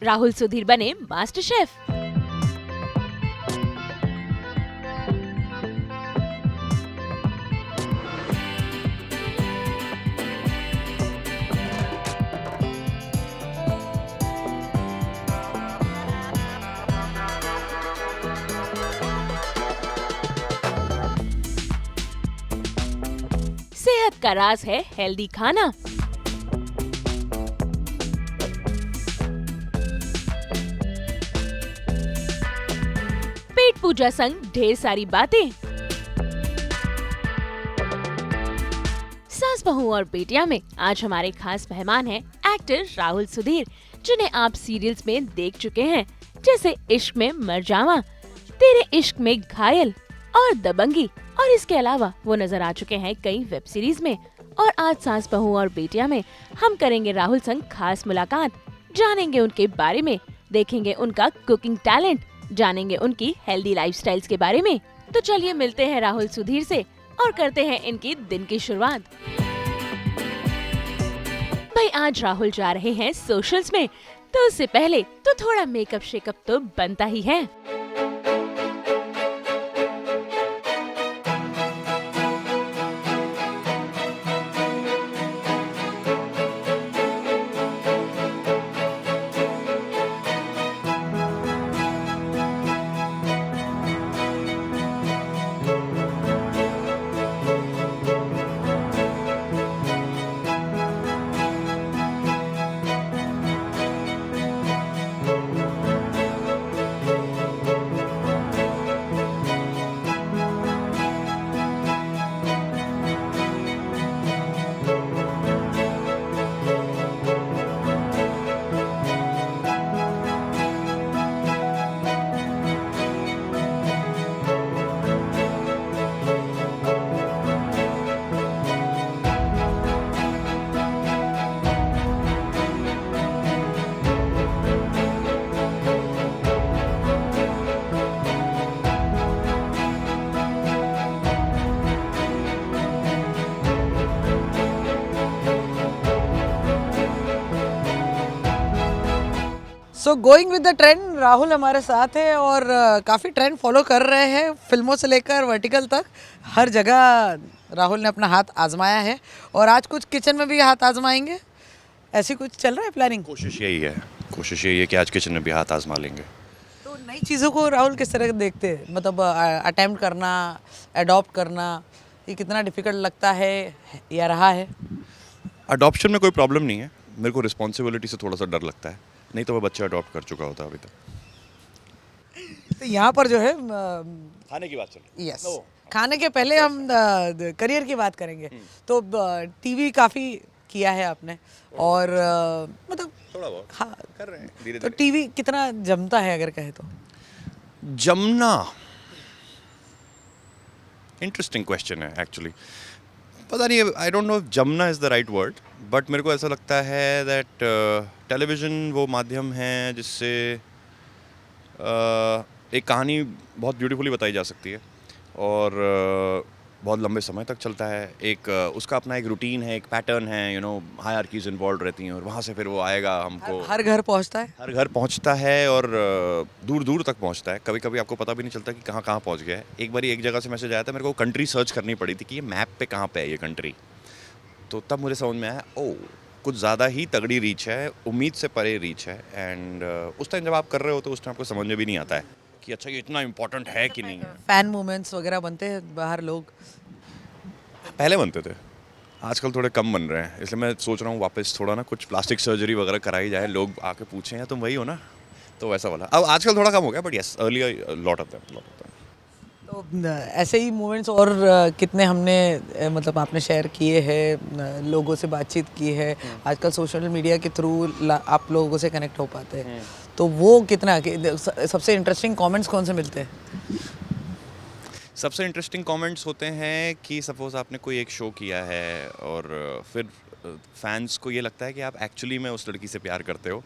राहुल सुधीर बने master chef. सेहत का राज है हेल्दी खाना। पेट पूजा संग ढेर सारी बातें। सास बहू और बेटियां में आज हमारे खास मेहमान हैं एक्टर राहुल सुधीर, जिन्हें आप सीरियल्स में देख चुके हैं, जैसे इश्क में मर जावा, तेरे इश्क में घायल और दबंगी। और इसके अलावा वो नजर आ चुके हैं कई वेब सीरीज में। और आज सास बहू और बेटियां में हम करेंगे राहुल संग खास मुलाकात, जानेंगे उनके बारे में, देखेंगे उनका कुकिंग टैलेंट, जानेंगे उनकी हेल्दी लाइफस्टाइल्स के बारे में। तो चलिए मिलते हैं राहुल सुधीर से और करते हैं इनकी दिन की शुरुआत। भाई आज राहुल जा रहे हैं सोशल्स में, तो उससे पहले तो थोड़ा मेकअप शेकअप तो बनता ही है। So going with the trend, Rahul हमारे साथ है और काफ़ी ट्रेंड फॉलो कर रहे हैं, फिल्मों से लेकर वर्टिकल तक हर जगह राहुल ने अपना हाथ आजमाया है और आज कुछ किचन में भी हाथ आजमाएंगे। ऐसी कुछ चल रहा है प्लानिंग? कोशिश यही है कि आज किचन में भी हाथ आजमा लेंगे। तो नई चीज़ों को राहुल किस तरह देखते हैं? मतलब अटेम्प्ट करना, अडॉप्ट करना, ये कितना डिफिकल्ट लगता है या रहा है? अडॉप्शन में कोई प्रॉब्लम नहीं है, मेरे को रिस्पॉन्सिबिलिटी से थोड़ा सा डर लगता है, नहीं तो मैं बच्चा अडॉप्ट कर चुका होता अभी तक। तो यहाँ पर जो है खाने की बात चल रही है। यस, खाने के पहले हम करियर की बात करेंगे। तो टीवी काफ़ी किया है आपने और मतलब थोड़ा बहुत हाँ कर रहे हैं धीरे तो धीरे। टीवी कितना जमता है अगर कहे तो? जमना इंटरेस्टिंग क्वेश्चन है एक्चुअली। पता नहीं, आई डोंट नो जमना is the right word, but मेरे को ऐसा लगता है दैट टेलीविज़न वो माध्यम है जिससे एक कहानी बहुत ब्यूटीफुली बताई जा सकती है और बहुत लंबे समय तक चलता है। एक उसका अपना एक रूटीन है, एक पैटर्न है, यू नो, हायरार्कीज इन्वॉल्व रहती हैं और वहाँ से फिर वो आएगा हमको हर घर पहुँचता है। हर घर पहुंचता है और दूर दूर तक पहुंचता है। कभी कभी आपको पता भी नहीं चलता कि कहाँ कहाँ पहुंच गया है। एक बार एक जगह से मैसेज आया था, मेरे को कंट्री सर्च करनी पड़ी थी कि ये मैप पे कहाँ पे है ये कंट्री, तो तब मुझे समझ में आया ओ कुछ ज़्यादा ही तगड़ी रीच है, उम्मीद से परे रीच है। एंड उस टाइम जब आप कर रहे हो तो उस टाइम आपको समझ में भी नहीं आता है कि अच्छा ये इतना इम्पोर्टेंट है कि नहीं है। फैन मूवमेंट्स वगैरह बनते हैं बाहर लोग? पहले बनते थे, आजकल थोड़े कम बन रहे हैं, इसलिए मैं सोच रहा हूँ वापस थोड़ा ना कुछ प्लास्टिक सर्जरी वगैरह कराई जाए, लोग आके पूछें यार तुम वही हो ना, तो वैसा वाला। अब आजकल थोड़ा कम हो गया, but yes earlier lot of them. तो ऐसे ही मूवमेंट्स और कितने हमने मतलब आपने शेयर किए हैं, लोगों से बातचीत की है। आजकल सोशल मीडिया के थ्रू आप लोगों से कनेक्ट हो पाते हैं, तो वो कितना सबसे इंटरेस्टिंग कमेंट्स कौन से मिलते हैं? सबसे इंटरेस्टिंग कमेंट्स होते हैं कि सपोज़ आपने कोई एक शो किया है और फिर फैंस को ये लगता है कि आप एक्चुअली में उस लड़की से प्यार करते हो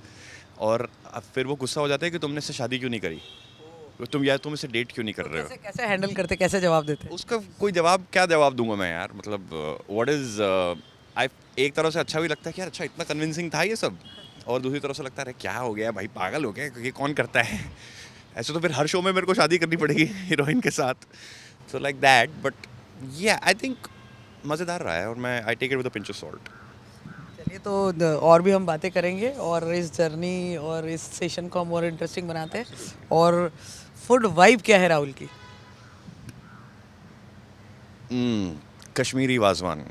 और अब फिर वो गुस्सा हो जाता है कि तुमने इससे शादी क्यों नहीं करी, तुम इसे डेट क्यों नहीं कर रहे हो। कैसे हैंडल करते, कैसे जवाब देते? उसका कोई जवाब, क्या जवाब दूंगा मैं यार, मतलब व्हाट इज़ आई एक तरह से अच्छा भी लगता है कि यार अच्छा इतना कन्विंसिंग था ये सब, और दूसरी तरफ से लगता है क्या हो गया भाई, पागल हो गया, ये कौन करता है? ऐसे तो फिर हर शो में मेरे को शादी करनी पड़ेगी हीरोइन के साथ, सो लाइक दैट। बट या आई थिंक मज़ेदार रहा है और मैं I take it with a pinch of salt. चलिए, तो और भी हम बातें करेंगे और इस जर्नी और इस सेशन को हम और इंटरेस्टिंग बनाते हैं। और फूड वाइब क्या है राहुल की? कश्मीरी वाजवान।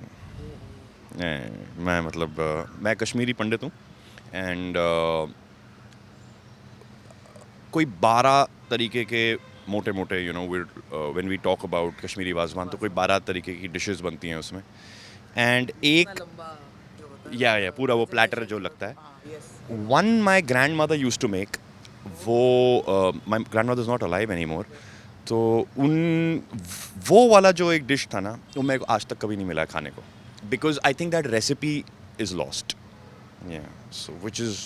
मैं मतलब मैं कश्मीरी पंडित हूँ एंड कोई 12 तरीके के मोटे मोटे when we talk about Kashmiri wazwan तो कोई 12 तरीके की डिशेस बनती हैं उसमें। एंड एक या पूरा वो प्लेटर जो लगता है, one my grand mother use to make, वो my grand mother is not alive any more, तो वो वाला जो एक डिश था ना, वो मेरे को आज तक कभी नहीं मिला खाने को, because I think that recipe is lost. So which is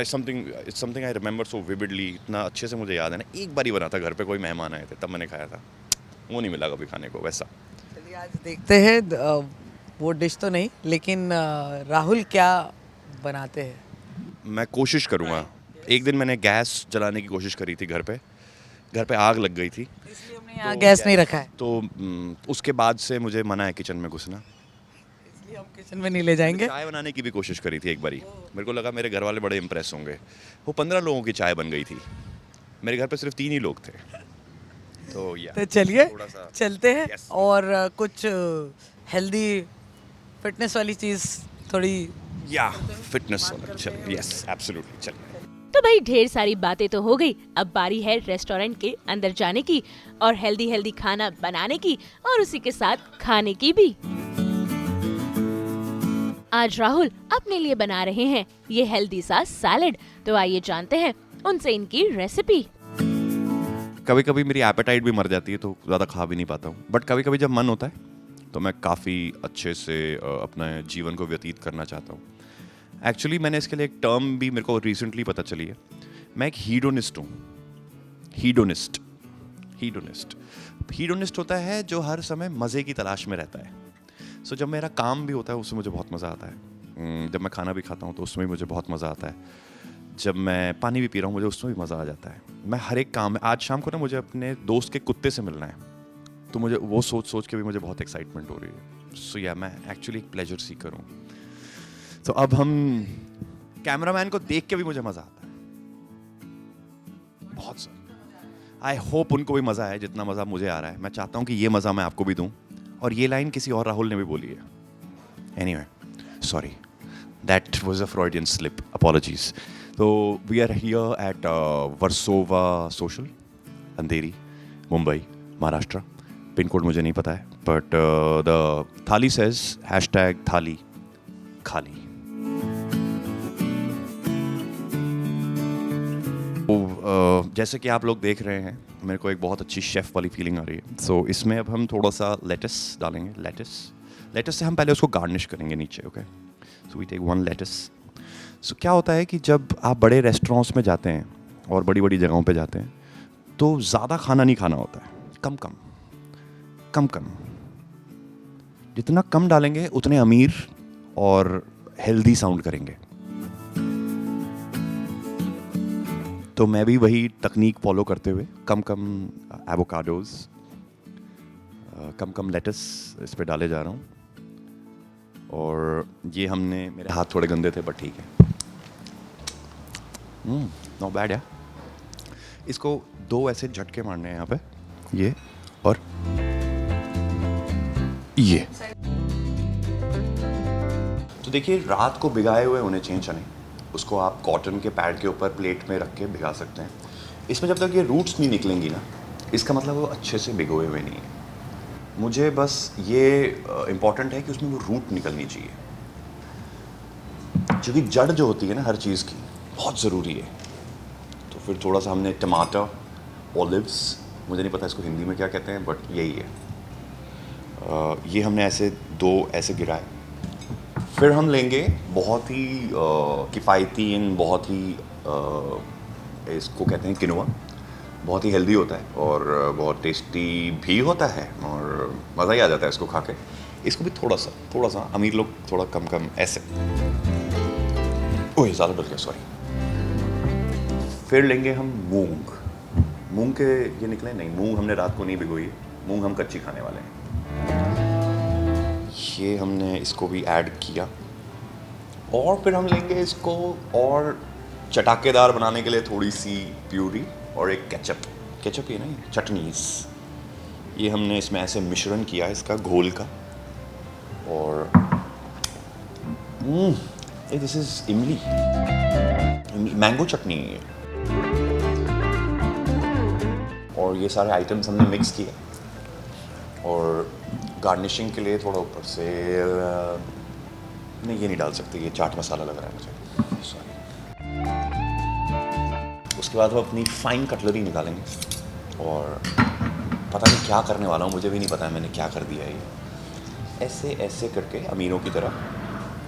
something I remember so vividly, इतना अच्छे से मुझे याद है ना, एक बार ही बना था घर पे, कोई मेहमान आए थे तब मैंने खाया था, वो नहीं मिला कभी खाने को वैसा। चलिए, आज देखते हैं वो डिश तो नहीं, लेकिन राहुल क्या बनाते हैं। मैं कोशिश करूँगा। एक दिन मैंने गैस जलाने की कोशिश करी थी घर पे आग लग गई थी, इसलिए हमने यहाँ गैस नहीं रखा है, तो उसके बाद से मुझे मना है किचन में घुसना। इसलिए हम किचन में नहीं ले जाएंगे। चाय बनाने की भी कोशिश करी थी एक बारी, मेरे को लगा मेरे घर वाले बड़े इम्प्रेस होंगे, वो 15 लोगों की चाय बन गई थी, मेरे घर पे सिर्फ 3 ही लोग थे। तो चलिए थोड़ा सा चलते हैं Yes. और कुछ हेल्दी फिटनेस वाली चीज़ थोड़ी। या फिटनेस वाला, चलिए, यस एब्सोल्युटली, चलिए। तो भाई ढेर सारी बातें तो हो गई, अब बारी है रेस्टोरेंट के अंदर जाने की और हेल्दी हेल्दी खाना बनाने की और उसी के साथ खाने की भी। आज राहुल अपने लिए बना रहे हैं ये हेल्दी सा सैलेड, तो आइए जानते हैं उनसे इनकी रेसिपी। कभी कभी मेरी एपेटाइट भी मर जाती है तो ज़्यादा खा भी नहीं पाता हूँ, बट कभी कभी जब मन होता है तो मैं काफ़ी अच्छे से अपने जीवन को व्यतीत करना चाहता हूँ। एक्चुअली मैंने इसके लिए एक टर्म भी मेरे को रिसेंटली पता चली है, मैं एक हीडोनिस्ट हूँ। हीडोनिस्ट होता है जो हर समय मज़े की तलाश में रहता है। सो जब मेरा काम भी होता है उसमें मुझे बहुत मज़ा आता है, जब मैं खाना भी खाता हूँ तो उसमें भी मुझे बहुत मज़ा आता है, जब मैं पानी भी पी रहा हूँ मुझे उसमें भी मज़ा आ जाता है। मैं हर एक काम में, आज शाम को ना मुझे अपने दोस्त के कुत्ते से मिलना है, तो मुझे वो सोच के भी मुझे बहुत एक्साइटमेंट हो रही है। सो या मैं एक्चुअली एक प्लेजर सीकर हूँ। तो अब हम कैमरामैन को देख के भी मुझे मज़ा आता है बहुत सा। आई होप उनको भी मज़ा आए जितना मज़ा मुझे आ रहा है। मैं चाहता हूँ कि ये मज़ा मैं आपको भी दूँ, और ये लाइन किसी और राहुल ने भी बोली है। Anyway, sorry, that was a Freudian slip, apologies. तो we are here at Versova social, Andheri, Mumbai, Maharashtra. Pin code मुझे नहीं पता है, बट द थाली सेज #थाली खाली। जैसे कि आप लोग देख रहे हैं, मेरे को एक बहुत अच्छी शेफ़ वाली फीलिंग आ रही है। सो इसमें अब हम थोड़ा सा लेटस डालेंगे। लेटस से हम पहले उसको गार्निश करेंगे नीचे। Okay, so we take 1 lettuce. सो क्या होता है कि जब आप बड़े रेस्टोरेंट्स में जाते हैं और बड़ी बड़ी जगहों पे जाते हैं तो ज़्यादा खाना नहीं खाना होता है, कम। जितना कम डालेंगे उतने अमीर और हेल्दी साउंड करेंगे। तो मैं भी वही तकनीक फॉलो करते हुए कम एवोकाडोज, कम लेटस इस पे डाले जा रहा हूँ। और ये हमने, मेरे हाथ थोड़े गंदे थे बट ठीक है, नॉट बैड यार। इसको 2 ऐसे झटके मारने हैं यहाँ पे, ये और ये। तो देखिए, रात को भिगाए हुए होने चाहिए चने, उसको आप कॉटन के पैड के ऊपर प्लेट में रख के भिगा सकते हैं। इसमें जब तक ये रूट्स नहीं निकलेंगी ना, इसका मतलब वो अच्छे से भिगोए हुए नहीं है। मुझे बस ये इम्पॉर्टेंट है कि उसमें वो रूट निकलनी चाहिए, क्योंकि जड़ जो होती है ना हर चीज़ की, बहुत ज़रूरी है। तो फिर थोड़ा सा हमने टमाटर, ऑलिव्स, मुझे नहीं पता इसको हिंदी में क्या कहते हैं, बट यही है। ये हमने ऐसे 2 ऐसे गिराए। फिर हम लेंगे बहुत ही किफ़ायती, बहुत ही इसको कहते हैं किनोआ। बहुत ही हेल्दी होता है और बहुत टेस्टी भी होता है और मज़ा ही आ जाता है इसको खा के। इसको भी थोड़ा सा अमीर लोग थोड़ा कम ऐसे। ओह ज़्यादा डल गया, सॉरी। फिर लेंगे हम मूंग। मूंग के ये निकले नहीं, मूंग हमने रात को नहीं भिगोई है, मूंग हम कच्ची खाने वाले हैं। ये हमने इसको भी ऐड किया और फिर हम लेंगे इसको और चटाकेदार बनाने के लिए थोड़ी सी प्यूरी और एक केचप ही है ना, ये चटनीस। ये हमने इसमें ऐसे मिश्रण किया इसका घोल का। और दिस इज इमली, मैंगो चटनी है ये। और ये सारे आइटम्स हमने मिक्स किए और गार्निशिंग के लिए थोड़ा ऊपर से नहीं, ये नहीं डाल सकते, ये चाट मसाला लग रहा है मुझे, सॉरी। उसके बाद हम अपनी फाइन कटलरी निकालेंगे और पता नहीं क्या करने वाला हूँ, मुझे भी नहीं पता है मैंने क्या कर दिया है। ये ऐसे ऐसे करके अमीरों की तरह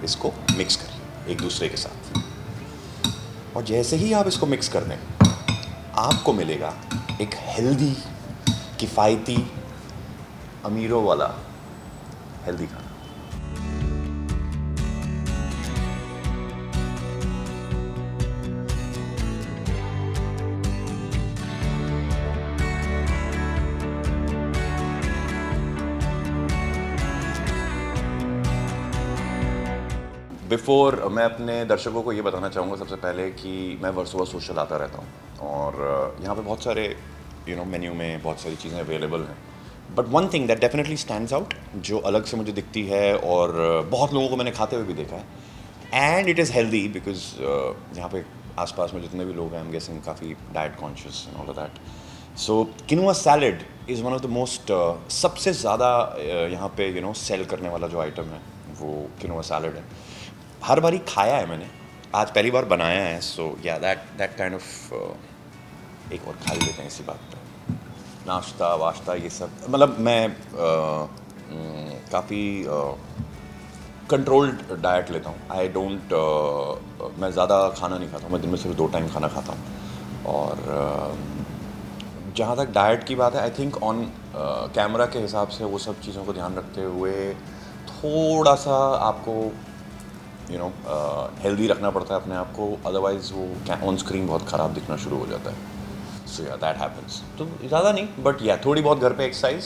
इसको मिक्स करिए एक दूसरे के साथ। और जैसे ही आप इसको मिक्स कर दें, आपको मिलेगा एक हेल्दी, किफ़ायती, अमीरों वाला हेल्दी खाना। बिफोर मैं अपने दर्शकों को ये बताना चाहूँगा सबसे पहले कि मैं सुबह सोशल आता रहता हूँ और यहाँ पे बहुत सारे मेन्यू में बहुत सारी चीज़ें अवेलेबल हैं। But one thing that definitely stands out, जो अलग से मुझे दिखती है और बहुत लोगों को मैंने खाते हुए भी देखा है, and it is healthy because यहाँ पे आसपास में जितने भी लोग हैं, आई एम गेसिंग काफ़ी diet conscious and all of that. So किनुआ salad is one of the most, सबसे ज़्यादा यहाँ पे सेल करने वाला जो आइटम है वो किनुआ सैलड है। हर बारी खाया है मैंने, आज पहली बार बनाया है। सो या दैट काइंड ऑफ, एक और खा ही लेते हैं इसी बात पे। नाश्ता वाश्ता ये सब, मतलब मैं काफ़ी कंट्रोल्ड डाइट लेता हूँ। आई डोंट, मैं ज़्यादा खाना नहीं खाता हूँ, मैं दिन में सिर्फ 2 टाइम खाना खाता हूँ। और जहाँ तक डाइट की बात है, आई थिंक ऑन कैमरा के हिसाब से वो सब चीज़ों को ध्यान रखते हुए थोड़ा सा आपको हेल्दी रखना पड़ता है अपने आप को, अदरवाइज़ वो ऑन स्क्रीन बहुत ख़राब दिखना शुरू हो जाता है। सो या दैट हैपन्स। तो ज़्यादा नहीं, बट या थोड़ी बहुत घर पे एक्सरसाइज,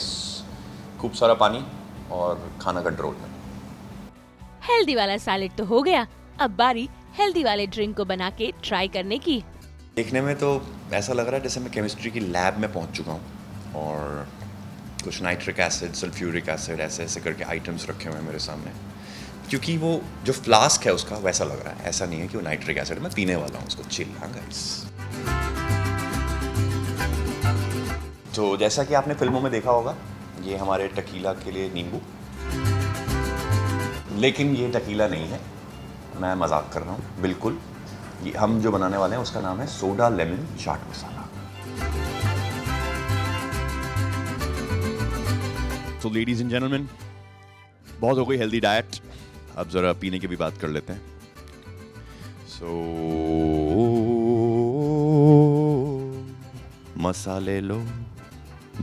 खूब सारा पानी और खाना कंट्रोल में। हेल्दी वाला सैलेड तो हो गया, अब बारी हेल्दी वाले ड्रिंक को बना के ट्राई करने की। देखने में तो ऐसा लग रहा है जैसे मैं केमिस्ट्री की लैब में पहुंच चुका हूँ और कुछ नाइट्रिक एसिड, सल्फ्यूरिक एसिड, ऐसे ऐसे करके आइटम्स रखे हुए हैं मेरे सामने। क्योंकि वो जो फ्लास्क है उसका वैसा लग रहा है, ऐसा नहीं है कि वो नाइट्रिक एसिड, मैं पीने वाला हूँ उसको, चिल। हाँ गाइस, तो जैसा कि आपने फिल्मों में देखा होगा, ये हमारे टकीला के लिए नींबू, लेकिन ये टकीला नहीं है, मैं मजाक कर रहा हूँ बिल्कुल। ये हम जो बनाने वाले हैं उसका नाम है सोडा लेमन चाट मसाला। तो लेडीज एंड जेंटलमैन, बहुत हो गई हेल्दी डाइट, अब ज़रा पीने की भी बात कर लेते हैं। सो मसाले लो,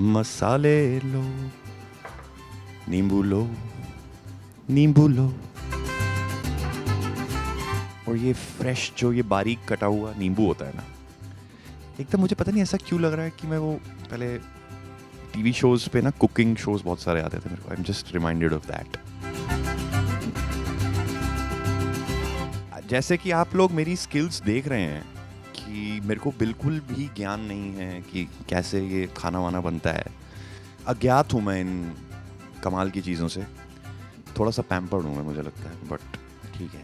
मसाले लो, नींबू लो, नींबू लो। और ये फ्रेश जो ये बारीक कटा हुआ नींबू होता है ना, एकदम मुझे पता नहीं ऐसा क्यों लग रहा है कि मैं वो पहले टीवी शोज़ पे ना, कुकिंग शोज़ बहुत सारे आते थे मेरे को, I am just reminded of that. जैसे कि आप लोग मेरी स्किल्स देख रहे हैं कि मेरे को बिल्कुल भी ज्ञान नहीं है कि कैसे ये खाना वाना बनता है, अज्ञात हूँ मैं इन कमाल की चीज़ों से, थोड़ा सा पैम्पर्ड हूँ मैं, मुझे लगता है, बट ठीक है।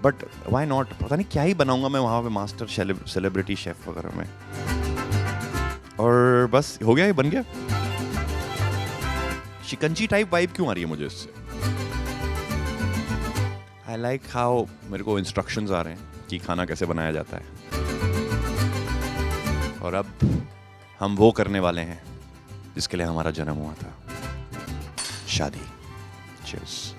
बट व्हाई नॉट, पता नहीं क्या ही बनाऊंगा मैं वहाँ पे मास्टर सेलिब्रिटी शेफ वगैरह में, और बस हो गया, ये बन गया। शिकंजी टाइप वाइब क्यों आ रही है मुझे इससे? आई लाइक हाउ मेरे को इंस्ट्रक्शंस आ रहे हैं कि खाना कैसे बनाया जाता है, और अब हम वो करने वाले हैं जिसके लिए हमारा जन्म हुआ था, शादी। चीयर्स।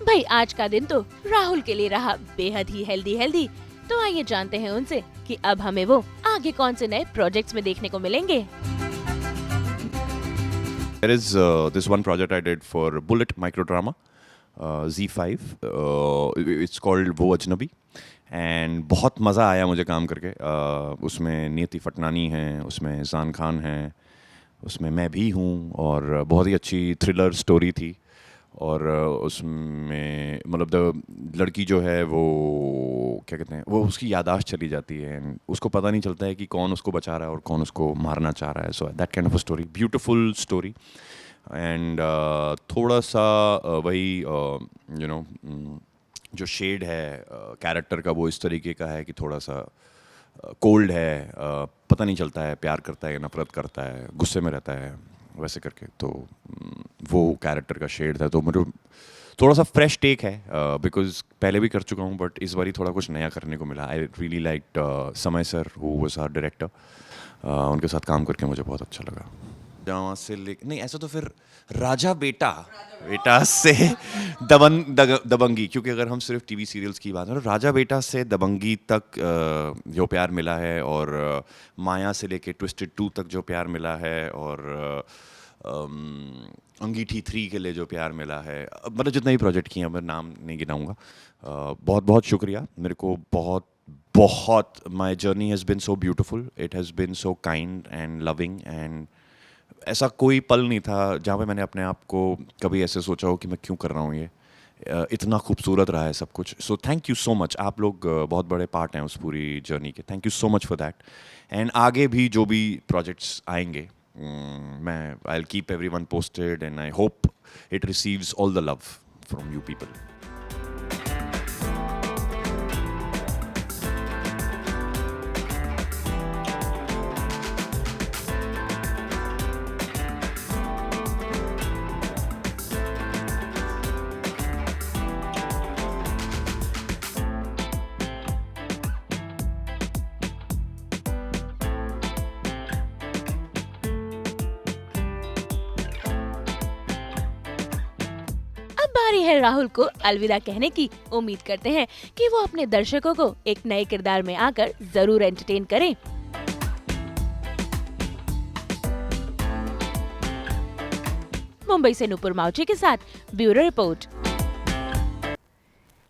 भाई आज का दिन तो राहुल के लिए रहा बेहद ही हेल्दी, तो आइए जानते हैं उनसे कि अब हमें वो आगे कौन से नए प्रोजेक्ट्स में देखने को मिलेंगे। There is this one project I did for Bullet Microdrama, Z5. It's called वो अजनबी, and बहुत मज़ा आया मुझे काम करके। उसमें नियति फटनानी है, उसमें जान खान है, उसमें मैं भी हूँ, और बहुत ही अच्छी थ्रिलर स्टोरी थी। और उसमें मतलब लड़की जो है वो क्या कहते हैं, वो उसकी याददाश्त चली जाती है एंड उसको पता नहीं चलता है कि कौन उसको बचा रहा है और कौन उसको मारना चाह रहा है। So that kind of a story, beautiful story. And थोड़ा सा वही यू नो जो शेड है कैरेक्टर का वो इस तरीके का है कि थोड़ा सा कोल्ड है, पता नहीं चलता है प्यार करता है या नफरत करता है, गुस्से में रहता है, वैसे करके। तो वो कैरेक्टर का शेड था, तो मुझे थोड़ा सा फ्रेश टेक है बिकॉज पहले भी कर चुका हूँ, बट इस बार थोड़ा कुछ नया करने को मिला। I really like Samay sir who was our director, उनके साथ काम करके मुझे बहुत अच्छा लगा। जावा से नहीं, ऐसा तो फिर राजा बेटा से दबंगी, क्योंकि अगर हम सिर्फ टीवी सीरियल्स की बात करें, राजा बेटा से दबंगी तक जो प्यार मिला है, और माया से लेके ट्विस्टेड 2 तक जो प्यार मिला है, और अंगीठी 3 के लिए जो प्यार मिला है, मतलब जितने भी प्रोजेक्ट किए हैं मैं नाम नहीं गिनाऊंगा। बहुत बहुत शुक्रिया। मेरे को बहुत my journey has been so beautiful, it has been so kind and loving, and ऐसा कोई पल नहीं था जहाँ पे मैंने अपने आप को कभी ऐसे सोचा हो कि मैं क्यों कर रहा हूँ ये। इतना खूबसूरत रहा है सब कुछ। So thank you so much. आप लोग बहुत बड़े पार्ट हैं उस पूरी जर्नी के। Thank you so much for that. And आगे भी जो भी प्रोजेक्ट्स आएंगे, मैं I will keep everyone posted, and I hope it receives all the love from you people. बारी है राहुल को अलविदा कहने की। उम्मीद करते हैं कि वो अपने दर्शकों को एक नए किरदार में आकर जरूर एंटरटेन करें। मुंबई से नुपुर माउची के साथ ब्यूरो रिपोर्ट।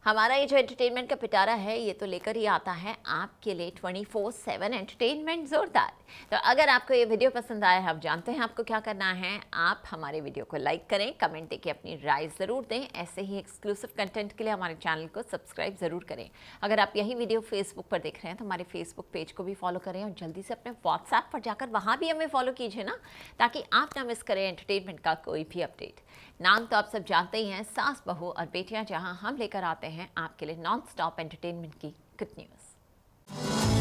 हमारा ये जो एंटरटेनमेंट का पिटारा है ये तो लेकर ही आता है आपके लिए 24/7 एंटरटेनमेंट जोरदार। तो अगर आपको ये वीडियो पसंद आया है, आप जानते हैं आपको क्या करना है। आप हमारे वीडियो को लाइक करें, कमेंट देके अपनी राय ज़रूर दें। ऐसे ही एक्सक्लूसिव कंटेंट के लिए हमारे चैनल को सब्सक्राइब ज़रूर करें। अगर आप यही वीडियो फेसबुक पर देख रहे हैं तो हमारे फेसबुक पेज को भी फॉलो करें, और जल्दी से अपने व्हाट्सएप पर जाकर वहाँ भी हमें फॉलो कीजिए ना, ताकि आप ना मिस करें एंटरटेनमेंट का कोई भी अपडेट। नाम तो आप सब जानते ही हैं, सास बहू और बेटियां, जहां हम लेकर आते हैं आपके लिए नॉन स्टॉप एंटरटेनमेंट की गुड न्यूज़।